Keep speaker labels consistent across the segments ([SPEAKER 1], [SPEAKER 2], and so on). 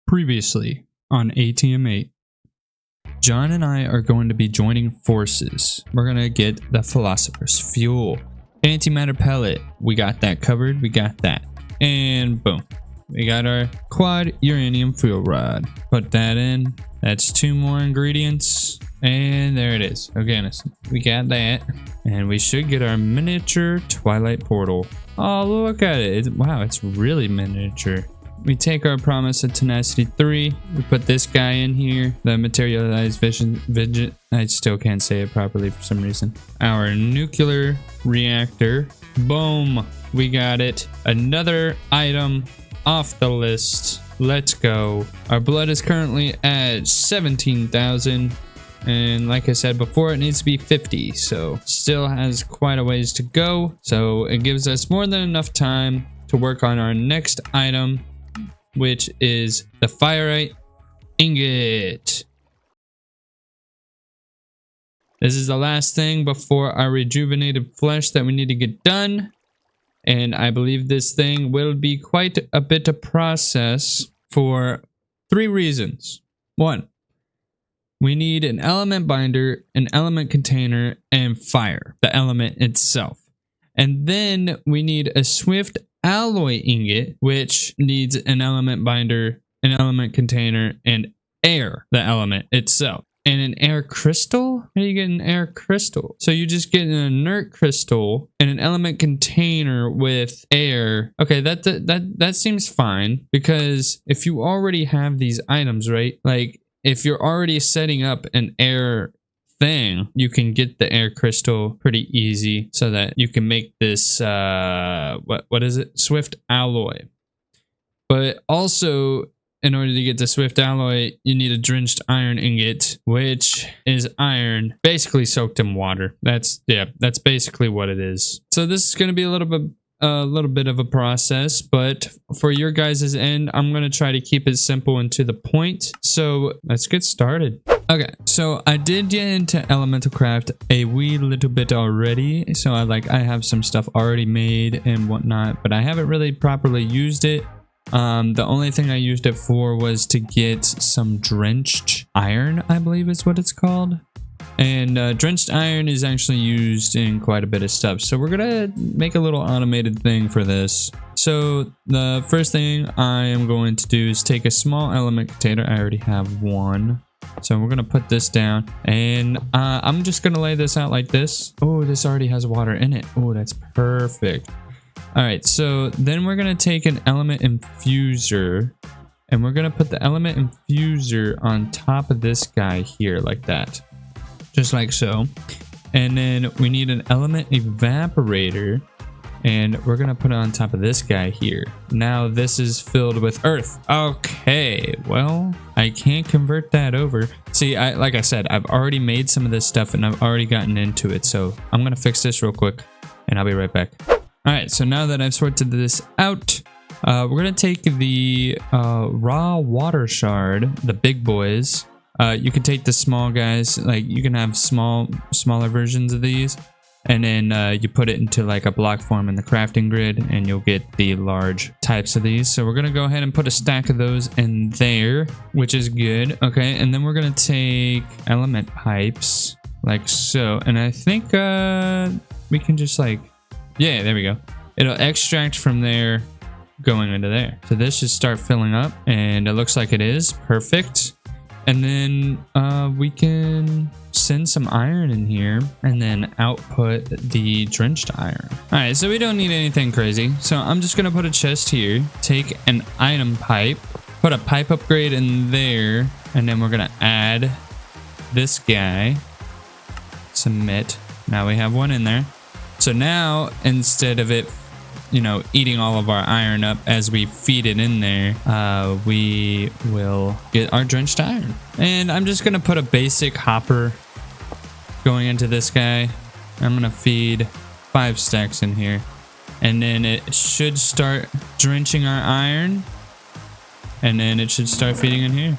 [SPEAKER 1] Previously on ATM8, John and I are going to be joining forces. We're going to get the Philosopher's fuel. Antimatter pellet, we got that covered, we got that. And boom, we got our quad uranium fuel rod. Put that in, that's 2 more ingredients. And there it is. Okay, we got that. And we should get our miniature Twilight portal. Oh, look at it. Wow, it's really miniature. We take our promise of tenacity 3. We put this guy in here. The materialized vision. I still can't say it properly for some reason. Our nuclear reactor. Boom. We got it. Another item off the list. Let's go. Our blood is currently at 17,000. And like I said before, it needs to be 50. So still has quite a ways to go. So it gives us more than enough time to work on our next item, which is the Fireite Ingot. This is the last thing before our Rejuvenated Flesh that we need to get done. And I believe this thing will be quite a bit of process for 3 reasons. 1, we need an element binder, an element container, and fire, the element itself. And then we need a swift alloy ingot, which needs an element binder, an element container, and air, the element itself. And an air crystal? How do you get an air crystal? So you just get an inert crystal and an element container with air. Okay, that seems fine, because if you already have these items, right? Like if you're already setting up an air thing, you can get the air crystal pretty easy so that you can make this what is it, swift alloy. But also, in order to get the swift alloy, you need a drenched iron ingot, which is iron basically soaked in water. That's basically what it is. So this is going to be a little bit of a process, but for your guys' end, I'm going to try to keep it simple and to the point. So let's get started. Okay, so I did get into elementalcraft a wee little bit already. So I have some stuff already made and whatnot, but I haven't really properly used it. The only thing I used it for was to get some drenched iron, I believe is what it's called. And drenched iron is actually used in quite a bit of stuff. So we're gonna make a little automated thing for this. So the first thing I am going to do is take a small element container. I already have one. So we're gonna put this down, and I'm just gonna lay this out like this. Oh, this already has water in it. Oh, that's perfect. All right, so then we're gonna take an element infuser, and we're gonna put the element infuser on top of this guy here like that. Just like so. And then we need an element evaporator, and we're gonna put it on top of this guy here. Now this is filled with earth. Okay, well, I can't convert that over. See, like I said, I've already made some of this stuff and I've already gotten into it. So I'm gonna fix this real quick and I'll be right back. All right, so now that I've sorted this out, we're gonna take the raw water shard, the big boys. You can take the small guys, like you can have smaller versions of these, and then you put it into like a block form in the crafting grid, and you'll get the large types of these. So we're gonna go ahead and put a stack of those in there, which is good. Okay, and then we're gonna take element pipes like so, and I think we can just like, yeah, there we go. It'll extract from there going into there. So this should start filling up, and it looks like it is perfect. And then we can send some iron in here and then output the drenched iron. All right, so we don't need anything crazy. So I'm just gonna put a chest here, take an item pipe, put a pipe upgrade in there, and then we're gonna add this guy, submit. Now we have one in there. So now instead of it, you know, eating all of our iron up as we feed it in there, we will get our drenched iron. And I'm just gonna put a basic hopper going into this guy. I'm gonna feed 5 stacks in here, and then it should start drenching our iron, and then it should start feeding in here.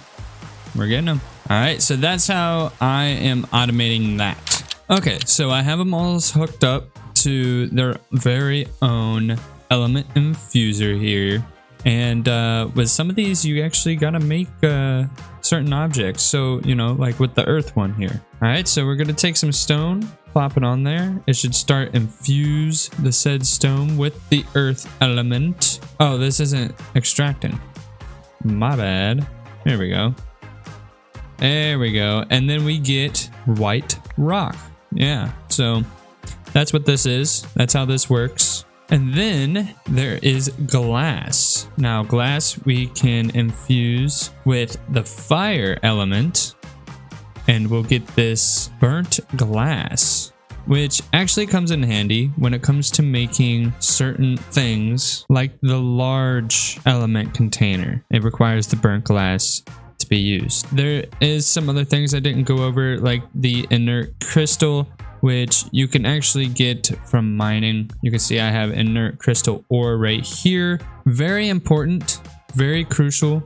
[SPEAKER 1] We're getting them. All right, so that's how I am automating that. Okay, so I have them all hooked up to their very own element infuser here. And with some of these, you actually got to make certain objects. So, you know, like with the earth one here. All right, so we're going to take some stone, plop it on there. It should start infuse the said stone with the earth element. Oh, this isn't extracting. My bad. There we go. There we go. And then we get white rock. Yeah, so that's what this is. That's how this works. And then there is glass. Now, glass we can infuse with the fire element, and we'll get this burnt glass, which actually comes in handy when it comes to making certain things like the large element container. It requires the burnt glass to be used. There is some other things I didn't go over, like the inert crystal, which you can actually get from mining. You can see I have inert crystal ore right here. Very important, very crucial.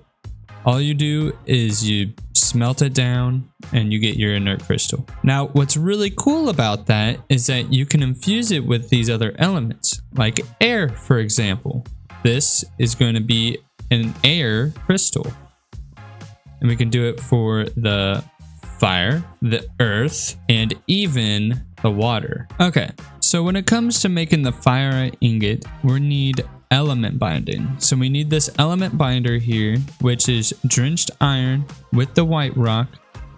[SPEAKER 1] All you do is you smelt it down and you get your inert crystal. Now, what's really cool about that is that you can infuse it with these other elements, like air, for example. This is going to be an air crystal. And we can do it for the fire, the earth, and even the water. Okay, so when it comes to making the Fireite Ingot, we need element binding. So we need this element binder here, which is drenched iron with the white rock,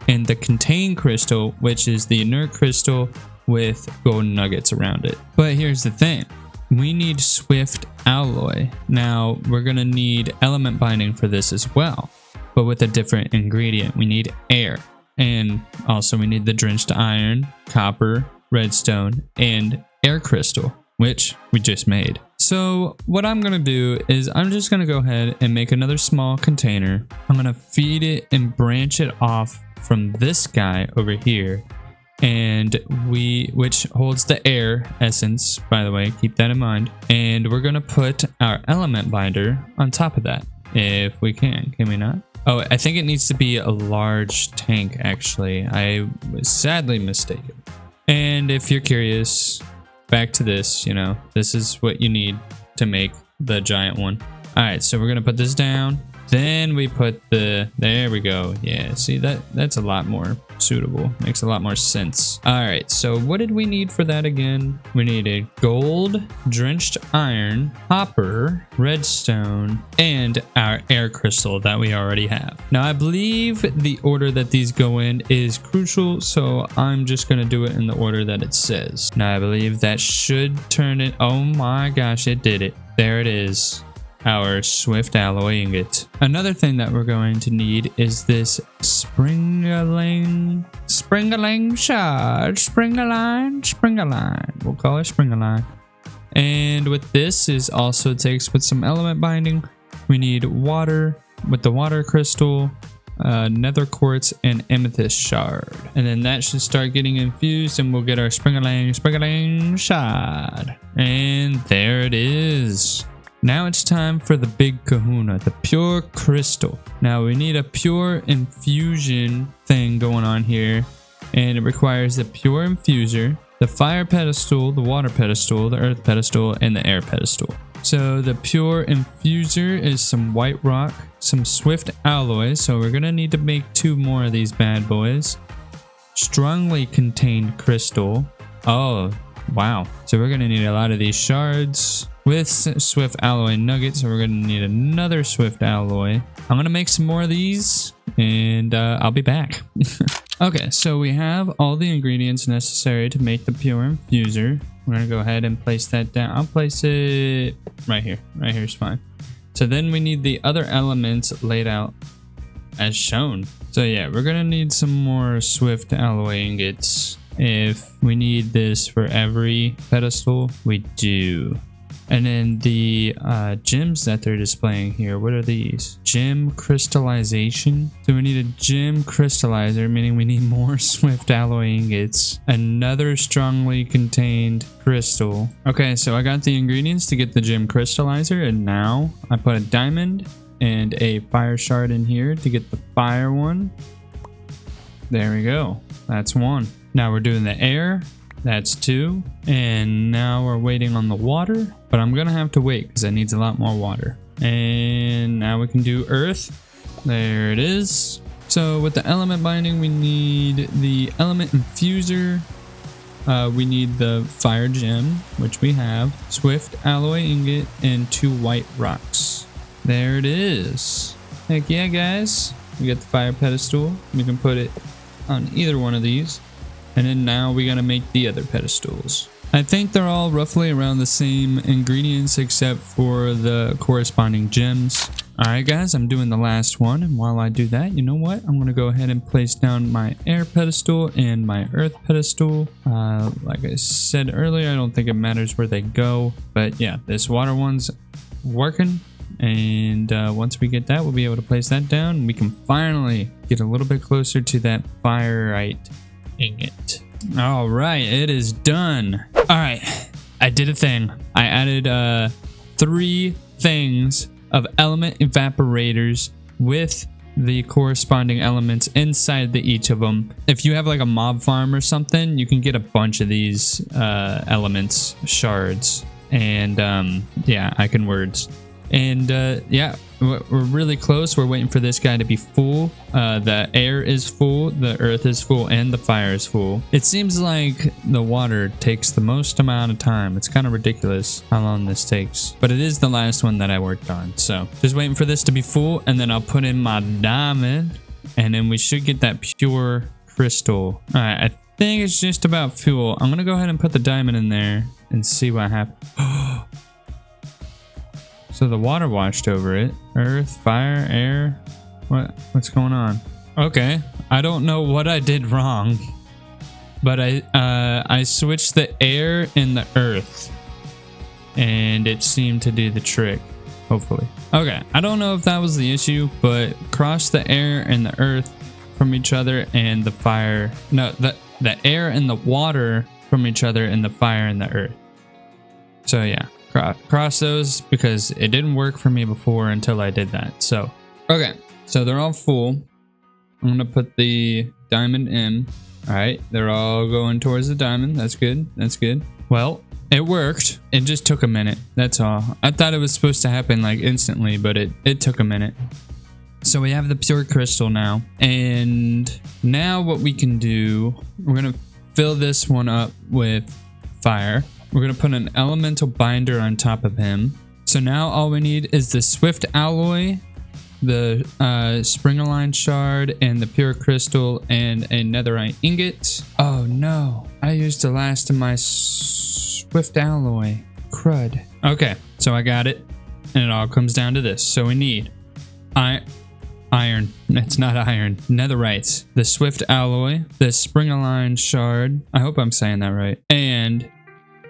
[SPEAKER 1] and the contained crystal, which is the inert crystal with golden nuggets around it. But here's the thing. We need swift alloy. Now, we're going to need element binding for this as well, but with a different ingredient. We need air. And also we need the drenched iron, copper, redstone, and air crystal, which we just made. So what I'm going to do is I'm just going to go ahead and make another small container. I'm going to feed it and branch it off from this guy over here, and which holds the air essence, by the way, keep that in mind. And we're going to put our element binder on top of that, if we can we not? Oh, I think it needs to be a large tank, actually. I was sadly mistaken. And if you're curious, back to this, you know, this is what you need to make the giant one. All right, so we're going to put this down. Then we put there we go. Yeah, see, that's a lot more suitable. Makes a lot more sense. All right, so what did we need for that again? We needed gold, drenched iron, copper, redstone, and our air crystal that we already have. Now, I believe the order that these go in is crucial, so I'm just going to do it in the order that it says. Now, I believe that should turn it. Oh my gosh, it did it. There it is. Our swift alloy ingot. Another thing that we're going to need is this springaling shard. Springaline. We'll call it springaline. And with this is also takes with some element binding. We need water with the water crystal, nether quartz, and amethyst shard. And then that should start getting infused and we'll get our springaling shard. And there it is. Now it's time for the big kahuna, the pure crystal. Now we need a pure infusion thing going on here, and it requires the pure infuser, the fire pedestal, the water pedestal, the earth pedestal, and the air pedestal. So the pure infuser is some white rock, some swift alloy, so we're gonna need to make 2 more of these bad boys. Strongly contained crystal. Oh, wow. So we're gonna need a lot of these shards with swift alloy nuggets, so we're going to need another swift alloy. I'm going to make some more of these, and I'll be back. Okay, so we have all the ingredients necessary to make the pure infuser. We're going to go ahead and place that down. I'll place it right here. Right here is fine. So then we need the other elements laid out as shown. So yeah, we're going to need some more swift alloy ingots. If we need this for every pedestal, we do. And then the gems that they're displaying here, what are these? Gem crystallization. So we need a gem crystallizer, meaning we need more swift alloy ingots. Another strongly contained crystal. Okay, so I got the ingredients to get the gem crystallizer, and now I put a diamond and a fire shard in here to get the fire one. There we go. That's 1. Now we're doing the air. That's 2. And now we're waiting on the water, but I'm going to have to wait because it needs a lot more water. And now we can do earth. There it is. So with the element binding, we need the element infuser. We need the fire gem, which we have, swift alloy ingot, and 2 white rocks. There it is. Heck yeah, guys. We got the fire pedestal. We can put it on either one of these. And then now we gotta make the other pedestals. I think they're all roughly around the same ingredients except for the corresponding gems. Alright guys, I'm doing the last one, and while I do that, you know what? I'm going to go ahead and place down my air pedestal and my earth pedestal. Like I said earlier, I don't think it matters where they go, but yeah, this water one's working, and once we get that, we'll be able to place that down, and we can finally get a little bit closer to that Fireite Ingot. Alright, it is done. Alright, I did a thing. I added 3 things of element evaporators with the corresponding elements inside each of them. If you have like a mob farm or something, you can get a bunch of these elements shards, and yeah, I can words. And yeah, we're really close. We're waiting for this guy to be full. The air is full, the earth is full, and the fire is full. It seems like the water takes the most amount of time. It's kind of ridiculous how long this takes, but it is the last one that I worked on. So just waiting for this to be full, and then I'll put in my diamond, and then we should get that pure crystal. All right, I think it's just about fuel. I'm gonna go ahead and put the diamond in there and see what happens. So the water washed over it. Earth, fire, air. What's going on? Okay, I don't know what I did wrong, but I switched the air and the earth, and it seemed to do the trick. Hopefully. Okay, I don't know if that was the issue, but cross the air and the earth from each other, and the fire. No, the air and the water from each other, and the fire and the earth. So yeah. Cross those because it didn't work for me before until I did that. So, okay. So they're all full. I'm going to put the diamond in. All right. They're all going towards the diamond. That's good. That's good. Well, it worked. It just took a minute. That's all. I thought it was supposed to happen like instantly, but it took a minute. So we have the pure crystal now. And now what we can do, we're going to fill this one up with fire. We're going to put an elemental binder on top of him. So now all we need is the swift alloy, the spring-aligned shard, and the pure crystal, and a netherite ingot. Oh no, I used the last of my swift alloy. Crud. Okay, so I got it, and it all comes down to this. So we need iron. It's not iron. Netherite, the swift alloy, the spring-aligned shard. I hope I'm saying that right. And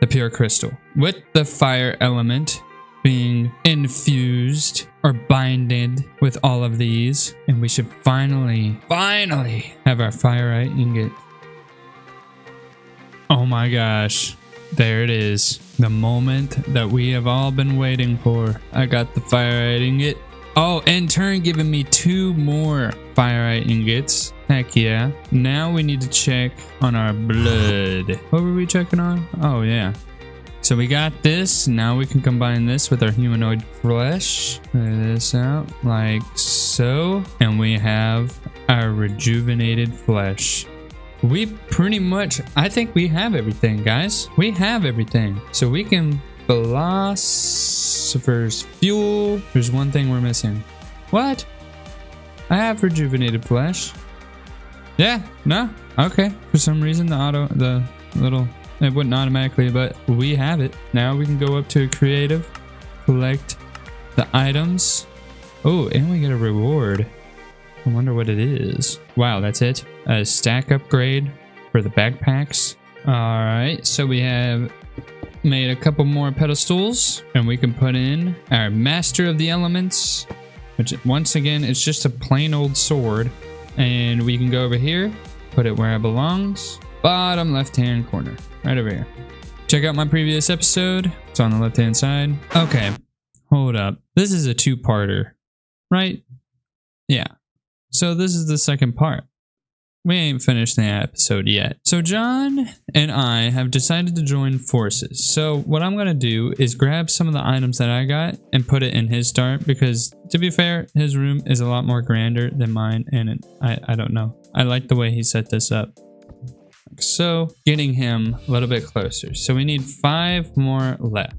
[SPEAKER 1] the pure crystal, with the fire element being infused or binded with all of these, and we should finally have our Fireite Ingot. Oh my gosh, there it is, the moment that we have all been waiting for. I got the Fireite Ingot. Oh, in turn giving me 2 more Fireite Ingots. Heck yeah. Now we need to check on our blood. What were we checking on? Oh yeah. So we got this. Now we can combine this with our humanoid flesh. Lay this out like so. And we have our rejuvenated flesh. We pretty much, I think we have everything, guys. We have everything. So we can Philosopher's fuel. There's one thing we're missing. What? I have rejuvenated flesh. Yeah, no, okay. For some reason, it wouldn't automatically, but we have it. Now we can go up to creative, collect the items. Oh, and we get a reward. I wonder what it is. Wow, that's it. A stack upgrade for the backpacks. All right, so we have made a couple more pedestals, and we can put in our Master of the Elements, which once again, it's just a plain old sword. And we can go over here, put it where it belongs. Bottom left-hand corner, right over here. Check out my previous episode. It's on the left-hand side. Okay, hold up. This is a 2-parter, right? Yeah. So this is the second part. we ain't finished the episode yet. So John and I have decided to join forces. So what I'm going to do is grab some of the items that I got and put it in his star, because to be fair, his room is a lot more grander than mine, and I don't know. I like the way he set this up. So getting him a little bit closer. So we need 5 more left.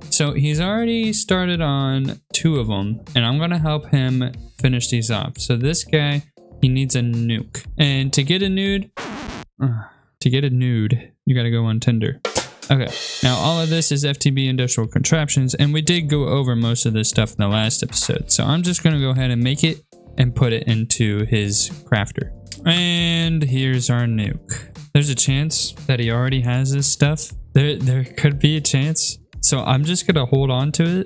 [SPEAKER 1] So he's already started on 2 of them, and I'm going to help him finish these off. So this guy, he needs a nuke. And to get a nude, you got to go on Tinder. Okay, now all of this is FTB Industrial Contraptions, and we did go over most of this stuff in the last episode. So I'm just going to go ahead and make it and put it into his crafter. And here's our nuke. There's a chance that he already has this stuff. There could be a chance. So I'm just gonna hold on to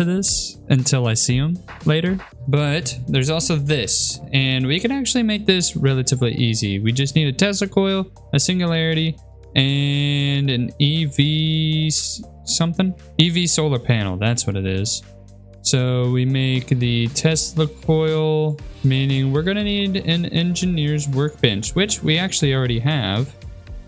[SPEAKER 1] this until I see him later. But there's also this, and we can actually make this relatively easy. We just need a Tesla coil, a Singularity, and an EV something. EV solar panel, that's what it is. So we make the Tesla coil, meaning we're gonna need an engineer's workbench, which we actually already have.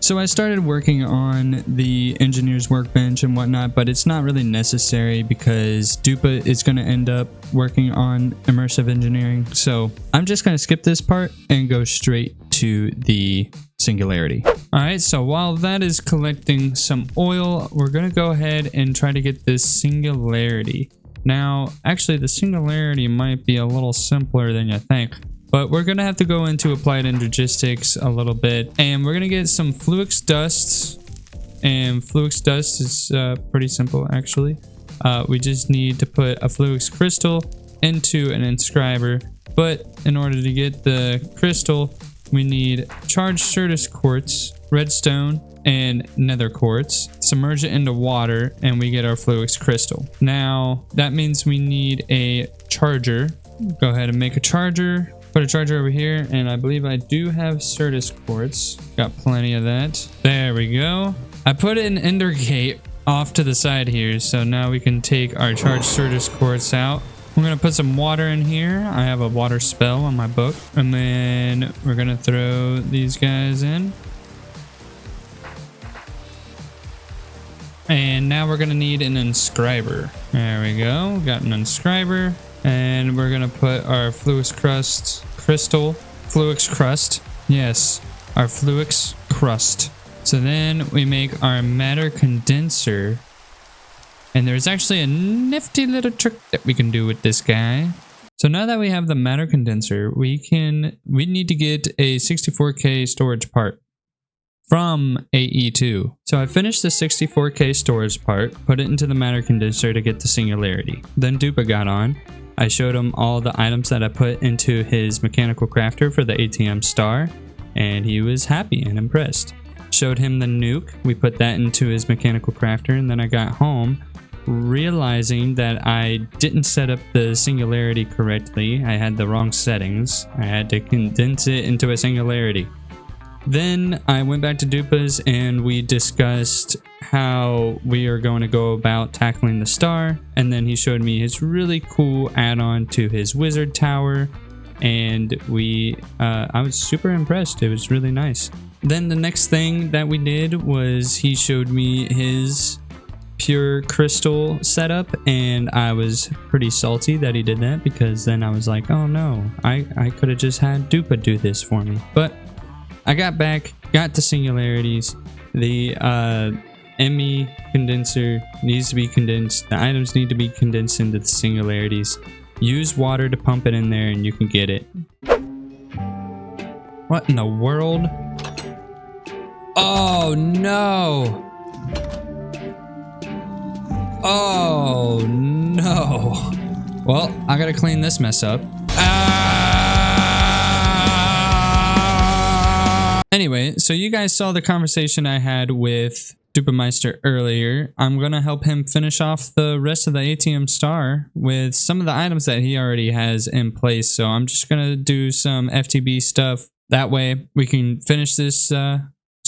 [SPEAKER 1] So I started working on the engineer's workbench and whatnot, but it's not really necessary because Dupa is going to end up working on immersive engineering. So I'm just going to skip this part and go straight to the Singularity. All right, so while that is collecting some oil, we're going to go ahead and try to get this Singularity. Now, actually, the Singularity might be a little simpler than you think. But we're going to have to go into applied energistics a little bit. And we're going to get some Fluix dust. And Fluix dust is pretty simple, actually. We just need to put a Fluix crystal into an inscriber. But in order to get the crystal, we need charged Certus quartz, redstone, and nether quartz. Submerge it into water, and we get our Fluix crystal. Now, that means we need a charger. Go ahead and make a charger. Put a charger over here, and I believe I do have Certus quartz. Got plenty of that. There we go. I put an ender gate off to the side here, so now we can take our charged Certus quartz out. We're gonna put some water in here. I have a water spell on my book, and then we're gonna throw these guys in. And now we're gonna need an inscriber. There we go. Got an inscriber. And we're gonna put our Fluix crust crystal. Fluix crust. Yes, our Fluix crust. So then we make our matter condenser. And there's actually a nifty little trick that we can do with this guy. So now that we have the matter condenser, we need to get a 64K storage part from AE2. So I finished the 64K storage part, put it into the matter condenser to get the Singularity. Then Dupa got on. I showed him all the items that I put into his mechanical crafter for the ATM Star, and he was happy and impressed. Showed him the nuke. We put that into his mechanical crafter, and then I got home realizing that I didn't set up the Singularity correctly. I had the wrong settings. I had to condense it into a Singularity. Then I went back to Dupa's and we discussed how we are going to go about tackling the star. And then he showed me his really cool add-on to his wizard tower. And I was super impressed. It was really nice. Then the next thing that we did was he showed me his pure crystal setup, and I was pretty salty that he did that, because then I was like, oh no, I could have just had Dupa do this for me. But I got back, got the Singularities. The ME condenser needs to be condensed. The items need to be condensed into the Singularities. Use water to pump it in there and you can get it. What in the world? Oh no! Oh no! Well, I gotta clean this mess up. Anyway, so you guys saw the conversation I had with Dupameister earlier. I'm gonna help him finish off the rest of the ATM Star with some of the items that he already has in place. So I'm just gonna do some FTB stuff. That way we can finish this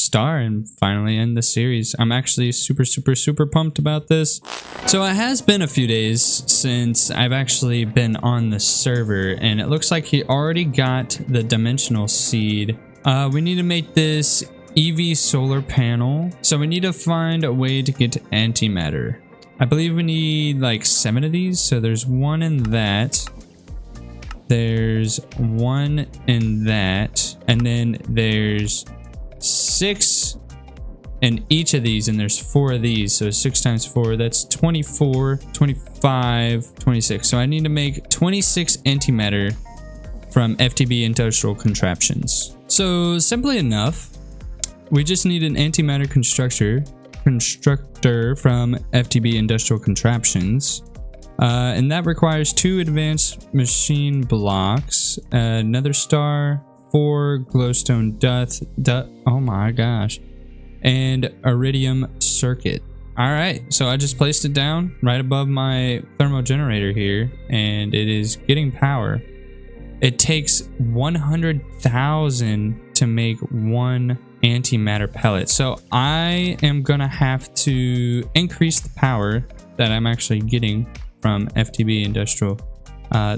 [SPEAKER 1] Star and finally end the series. I'm actually super pumped about this. So it has been a few days since I've actually been on the server, and it looks like he already got the dimensional seed. We need to make this EV solar panel. So we need to find a way to get antimatter. I believe we need like 7 of these. So there's one in that. There's one in that. And then there's 6 in each of these. And there's 4 of these. So 6 times 4, that's 24, 25, 26. So I need to make 26 antimatter from FTB Industrial Contraptions. So simply enough, we just need an antimatter constructor from FTB Industrial Contraptions. And that requires 2 advanced machine blocks, another star, 4 glowstone dust, oh my gosh, and iridium circuit. All right, so I just placed it down right above my thermal generator here, and it is getting power. It takes 100,000 to make 1 antimatter pellet. So I am gonna have to increase the power that I'm actually getting from FTB Industrial.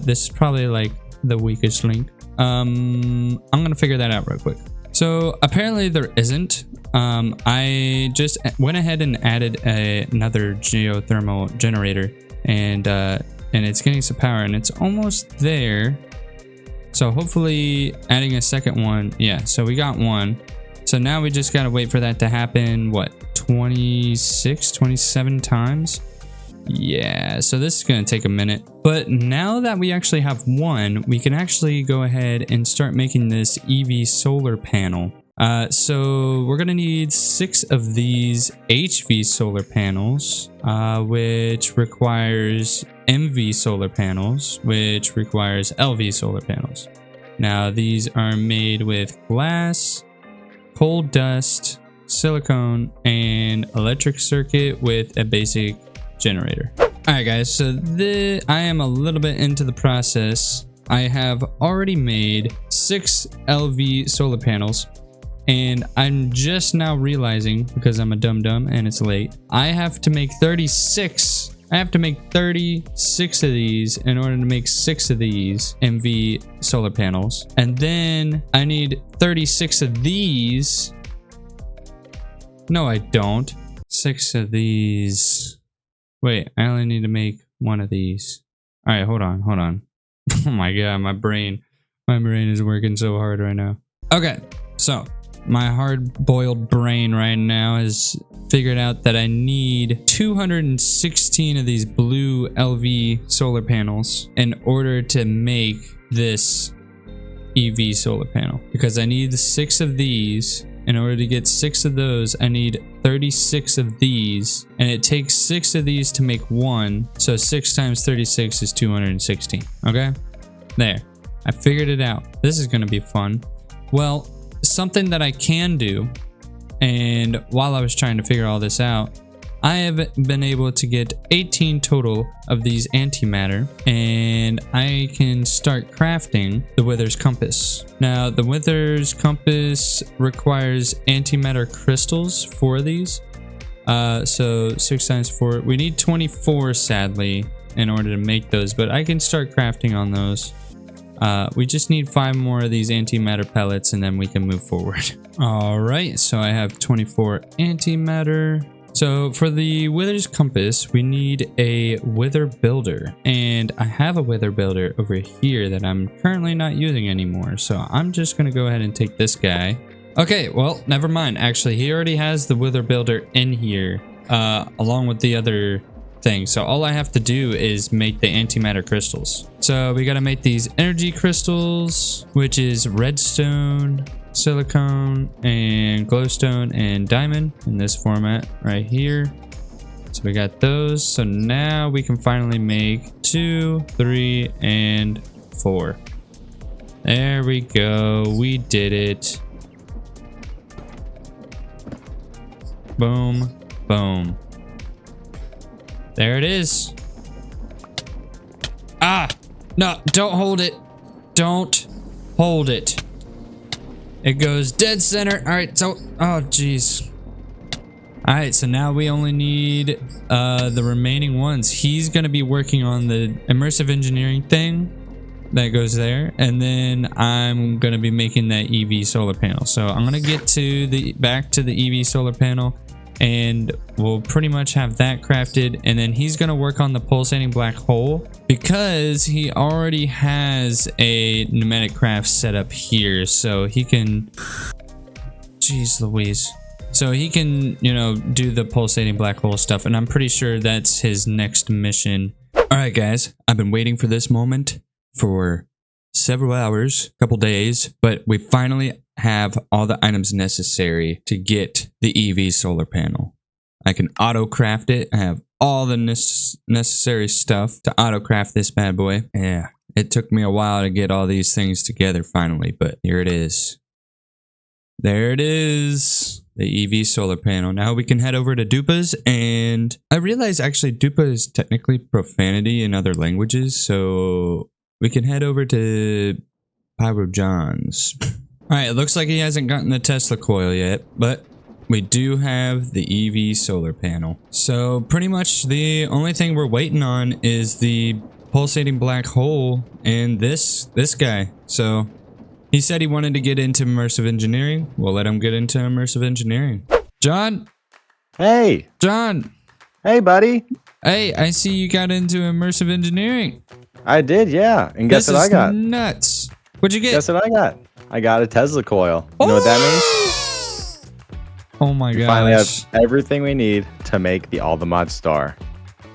[SPEAKER 1] This is probably like the weakest link. I'm gonna figure that out real quick. So apparently there isn't. I just went ahead and added another geothermal generator, and it's getting some power, and it's almost there. So hopefully adding a second one. Yeah, so we got one. So now we just got to wait for that to happen. What, 26, 27 times? Yeah, so this is going to take a minute. But now that we actually have one, we can actually go ahead and start making this EV solar panel. So we're going to need 6 of these HV solar panels, which requires MV solar panels, which requires LV solar panels. Now these are made with glass, coal dust, silicone, and electric circuit with a basic generator. Alright guys, so I am a little bit into the process. I have already made 6 LV solar panels, and I'm just now realizing, because I'm a dum-dum and it's late, I have to make 36. I have to make 36 of these in order to make 6 of these MV solar panels. And then I need 36 of these. No, I don't. 6 of these. Wait, I only need to make 1 of these. All right, hold on. Oh my God, my brain is working so hard right now. Okay, so my hard-boiled brain right now has figured out that I need 216 of these blue LV solar panels in order to make this EV solar panel, because I need 6 of these. In order to get 6 of those, I need 36 of these, and it takes 6 of these to make 1. So 6 times 36 is 216. Okay, there, I figured it out. This is going to be fun. Well, something that I can do, and while I was trying to figure all this out, I have been able to get 18 total of these antimatter, and I can start crafting the Wither's Compass. Now, the Wither's Compass requires antimatter crystals for these. So 6 times 4, we need 24 sadly in order to make those, but I can start crafting on those. We just need 5 more of these antimatter pellets, and then we can move forward. All right, so I have 24 antimatter. So for the Wither's Compass, we need a Wither Builder, and I have a Wither Builder over here that I'm currently not using anymore. So I'm just going to go ahead and take this guy. Okay, well, never mind. Actually, he already has the Wither Builder in here, along with the other thing. So all I have to do is make the antimatter crystals. So we got to make these energy crystals, which is redstone, silicone, and glowstone, and diamond in this format right here. So we got those. So now we can finally make 2, 3, and 4. There we go. We did it. Boom, boom. There it is. Ah, no, don't hold it. Don't hold it. It goes dead center. All right, so oh jeez. All right, so now we only need the remaining ones. He's gonna be working on the immersive engineering thing that goes there, and then I'm gonna be making that EV solar panel. So I'm gonna get to back to the EV solar panel, and we'll pretty much have that crafted. And then he's gonna work on the pulsating black hole because he already has a pneumatic craft set up here, so he can. Jeez Louise. So he can, you know, do the pulsating black hole stuff, and I'm pretty sure that's his next mission. All right, guys, I've been waiting for this moment for several hours, couple days, but we finally have all the items necessary to get the EV solar panel. I can auto craft it. I have all the necessary stuff to auto craft this bad boy. Yeah, it took me a while to get all these things together finally, but here it is. There it is. The EV solar panel. Now we can head over to Dupa's, and I realize actually Dupa is technically profanity in other languages, so we can head over to Pyro John's. Alright, it looks like he hasn't gotten the Tesla coil yet, but we do have the EV solar panel. So pretty much the only thing we're waiting on is the pulsating black hole and this guy. So he said he wanted to get into immersive engineering. We'll let him get into immersive engineering. John?
[SPEAKER 2] Hey!
[SPEAKER 1] John!
[SPEAKER 2] Hey, buddy!
[SPEAKER 1] Hey, I see you got into immersive engineering.
[SPEAKER 2] I did, yeah. And guess what I got?
[SPEAKER 1] Nuts. What'd you get?
[SPEAKER 2] Guess what I got? I got a Tesla coil. You know what that means?
[SPEAKER 1] Oh my gosh.
[SPEAKER 2] We finally have everything we need to make the All the Mod Star.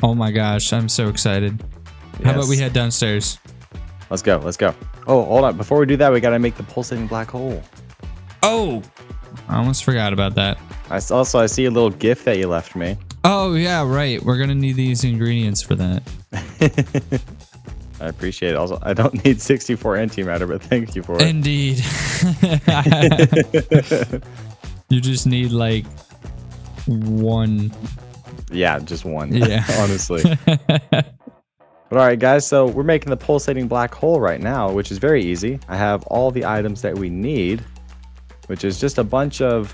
[SPEAKER 1] Oh my gosh, I'm so excited.
[SPEAKER 2] Yes.
[SPEAKER 1] How about we head downstairs?
[SPEAKER 2] Let's go, let's go. Oh, hold on. Before we do that, we gotta make the pulsating black hole.
[SPEAKER 1] Oh! I almost forgot about that.
[SPEAKER 2] I see a little gift that you left me.
[SPEAKER 1] Oh, yeah, right. We're gonna need these ingredients for that.
[SPEAKER 2] I appreciate it. Also, I don't need 64 antimatter, but thank you for it.
[SPEAKER 1] Indeed. You just need like one.
[SPEAKER 2] Yeah, just one.
[SPEAKER 1] Yeah.
[SPEAKER 2] Honestly. But alright guys, so we're making the pulsating black hole right now, which is very easy. I have all the items that we need, which is just a bunch of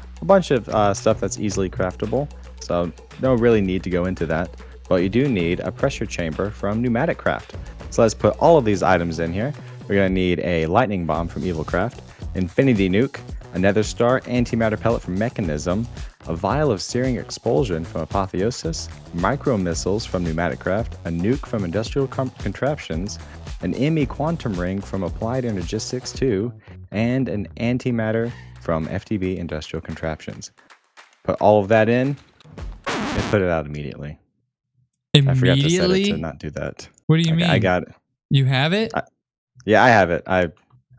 [SPEAKER 2] stuff that's easily craftable. So no really need to go into that. But you do need a pressure chamber from Pneumatic Craft. So let's put all of these items in here. We're gonna need a lightning bomb from Evil Craft, infinity nuke, a nether star antimatter pellet from Mechanism, a vial of searing expulsion from Apotheosis, micro missiles from Pneumatic Craft, a nuke from Industrial Contraptions, an ME quantum ring from Applied Energistics 2, and an antimatter from FTB Industrial Contraptions. Put all of that in and put it out immediately. I forgot to set it to not do that.
[SPEAKER 1] What do you mean?
[SPEAKER 2] I got it.
[SPEAKER 1] You have it?
[SPEAKER 2] Yeah, I have it. I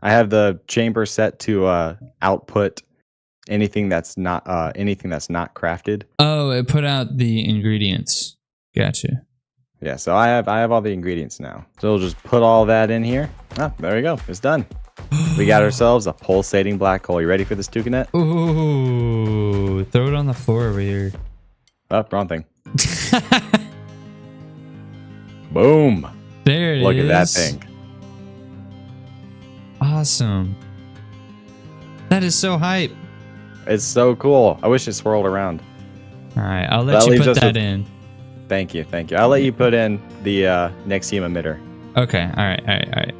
[SPEAKER 2] have the chamber set to output anything that's not crafted.
[SPEAKER 1] Oh, it put out the ingredients. Gotcha.
[SPEAKER 2] Yeah, so I have all the ingredients now. So we'll just put all that in here. Ah, there we go. It's done. We got ourselves a pulsating black hole. You ready for this Toucanet?
[SPEAKER 1] Ooh, throw it on the floor over here.
[SPEAKER 2] Oh, wrong thing. Boom.
[SPEAKER 1] There it is.
[SPEAKER 2] Look at that thing.
[SPEAKER 1] Awesome. That is so hype.
[SPEAKER 2] It's so cool. I wish it swirled around.
[SPEAKER 1] All right, I'll let you put that in.
[SPEAKER 2] Thank you. I'll let you put in the Nexium emitter.
[SPEAKER 1] Okay, all right.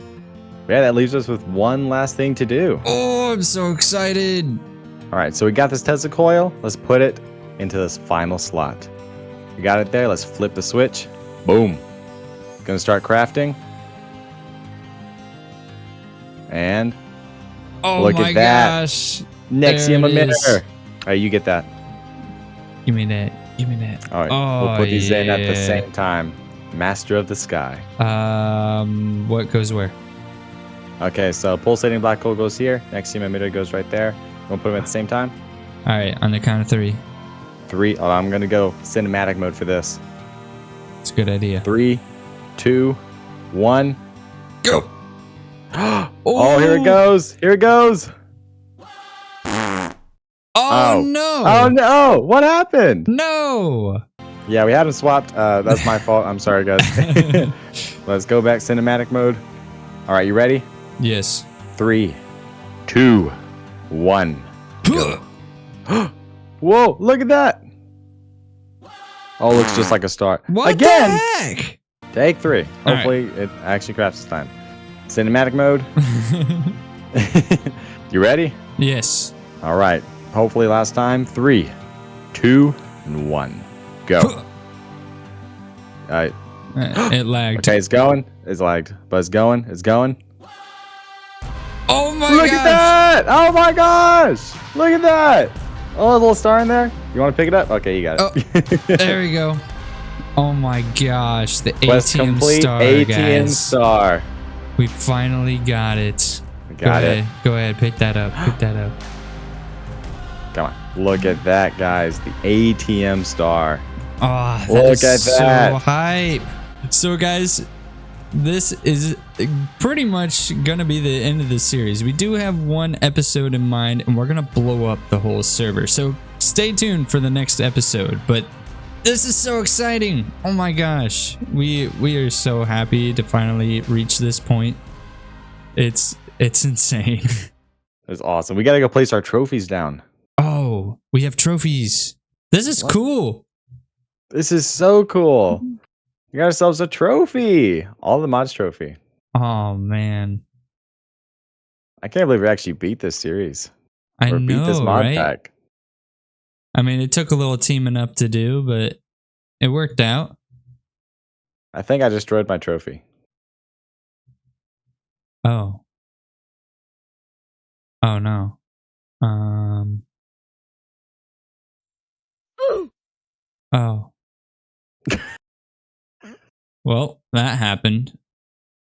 [SPEAKER 2] Yeah, that leaves us with one last thing to do.
[SPEAKER 1] Oh, I'm so excited.
[SPEAKER 2] All right, so we got this Tesla coil. Let's put it into this final slot. We got it there. Let's flip the switch. Boom. Gonna start crafting. And look at that.
[SPEAKER 1] Gosh.
[SPEAKER 2] Nexium emitter. All right, you get that.
[SPEAKER 1] Give me that.
[SPEAKER 2] All right, we'll put these in at the same time. Master of the sky.
[SPEAKER 1] What goes where?
[SPEAKER 2] Okay, so pulsating black hole goes here. Nexium emitter goes right there. We'll put them at the same time.
[SPEAKER 1] All right, on the count of 3.
[SPEAKER 2] 3. Oh, I'm gonna go cinematic mode for this.
[SPEAKER 1] It's a good idea.
[SPEAKER 2] 3, 2, 1,
[SPEAKER 1] go.
[SPEAKER 2] Oh, here it goes.
[SPEAKER 1] Oh no!
[SPEAKER 2] Oh no! What happened?
[SPEAKER 1] No!
[SPEAKER 2] Yeah, we had them swapped. That's my fault. I'm sorry, guys. Let's go back cinematic mode. All right, you ready?
[SPEAKER 1] Yes.
[SPEAKER 2] 3, 2, 1. Go. Whoa, look at that. Oh, looks just like a star.
[SPEAKER 1] What
[SPEAKER 2] Again?
[SPEAKER 1] the heck?
[SPEAKER 2] Take 3.
[SPEAKER 1] All
[SPEAKER 2] Hopefully it actually crafts this time. Cinematic mode. You ready?
[SPEAKER 1] Yes.
[SPEAKER 2] All right. Hopefully last time. 3, 2, and 1. Go. All right.
[SPEAKER 1] It lagged.
[SPEAKER 2] Okay, it's going. It's lagged, but it's going. It's going.
[SPEAKER 1] Oh my
[SPEAKER 2] Look
[SPEAKER 1] gosh.
[SPEAKER 2] at that! Oh my gosh! Look at that! Oh, a little star in there. You want to pick it up? Okay, you got it.
[SPEAKER 1] Oh, there we go. Oh my gosh, the
[SPEAKER 2] Quest
[SPEAKER 1] ATM
[SPEAKER 2] complete.
[SPEAKER 1] Star,
[SPEAKER 2] ATM
[SPEAKER 1] guys.
[SPEAKER 2] Star.
[SPEAKER 1] We finally got it.
[SPEAKER 2] Got it.
[SPEAKER 1] Go ahead, pick that up. Pick that up.
[SPEAKER 2] Come on. Look at that, guys. The ATM Star.
[SPEAKER 1] Oh,
[SPEAKER 2] Look
[SPEAKER 1] that is
[SPEAKER 2] at that.
[SPEAKER 1] so hype. So, guys, this is pretty much going to be the end of the series. We do have one episode in mind, and we're going to blow up the whole server. So stay tuned for the next episode. But this is so exciting. Oh my gosh. We are so happy to finally reach this point. It's insane.
[SPEAKER 2] That's awesome. We got to go place our trophies down.
[SPEAKER 1] Oh, we have trophies. This is cool.
[SPEAKER 2] This is so cool. We got ourselves a trophy. All the mods trophy.
[SPEAKER 1] Oh, man.
[SPEAKER 2] I can't believe we actually beat this series.
[SPEAKER 1] I
[SPEAKER 2] Or
[SPEAKER 1] know,
[SPEAKER 2] beat this mod
[SPEAKER 1] right?
[SPEAKER 2] pack.
[SPEAKER 1] I mean, it took a little teaming up to do, but it worked out.
[SPEAKER 2] I think I destroyed my trophy.
[SPEAKER 1] Oh. Oh, no. Oh. Well, that happened.